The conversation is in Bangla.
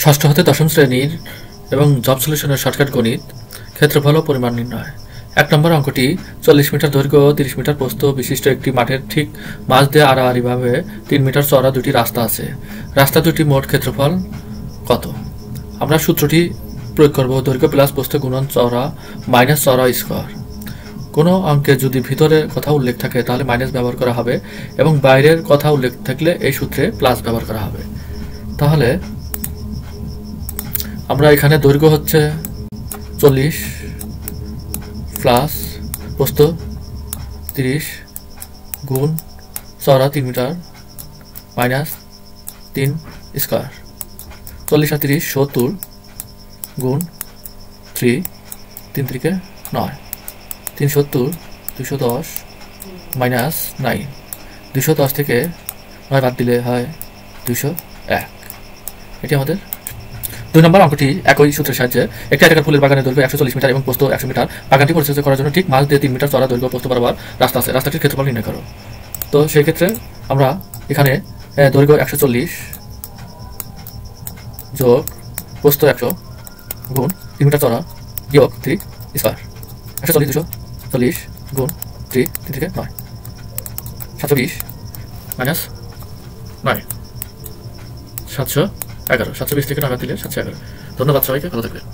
ষষ্ঠ হতে দশম শ্রেণীর এবং জব সলিউশনের শর্টকাট গণিত ক্ষেত্রফল ও পরিমাণ নির্ণয়। ১ নম্বর অঙ্কটি ৪০ মিটার দৈর্ঘ্য ৩০ মিটার প্রস্থ বিশিষ্ট একটি মাঠের ঠিক মাঝ দিয়ে আড়াআড়িভাবে ৩ মিটার চওড়া দুটি রাস্তা আছে। রাস্তা দুটি মোট ক্ষেত্রফল কত? আমরা সূত্রটি প্রয়োগ করব দৈর্ঘ্য প্লাস প্রস্থ গুণন চওড়া মাইনাস চওড়া স্কোয়ার। কোনো অঙ্কে যদি ভিতরের কথা উল্লেখ থাকে তাহলে মাইনাস ব্যবহার করা হবে এবং বাইরের কথা উল্লেখ থাকলে এই সূত্রে প্লাস ব্যবহার করা হবে। তাহলে আমরা এখানে দৈর্ঘ্য হচ্ছে ৪০ প্লাস প্রস্থ ৩০ গুণ চওড়া ৩ মিটার মাইনাস ৩ স্কোয়ার। ৪০ আর ৩০ ৭০ গুণ 3 ৩ থেকে ৯ ৩৭০ ২১০ মাইনাস 9 ২১০ থেকে ৯ বাদ দিলে হয় ২০১। এটি আমাদের ২ নম্বর অঙ্কটি একই সূত্রের সাহায্যে একটি আয়তাকার ফুলের বাগানের দৈর্ঘ্য ১৪০ মিটার এবং প্রস্থ ১০০ মিটার। বাগানটি পরিচর্যা করার জন্য ঠিক মাঝ দিয়ে ৩ মিটার চওড়া দৈর্ঘ্য প্রস্থ বরাবর রাস্তা আছে। রাস্তাটির ক্ষেত্রফল নির্ণয় করো। তো সেই ক্ষেত্রে আমরা এখানে দৈর্ঘ্য ১৪০ যোগ প্রস্থ ১০০ গুণ ৩ মিটার চওড়া বিয়োগ 3 স্কোয়ার। ১৪০ ২৪০ গুণ 3 3 থেকে ৯ ৭২০ মাইনাস ৯ ৭১১ ৭২০ থেকে ৯ দিলে ৭১১। ধন্যবাদ সবাইকে, ভালো থাকবেন।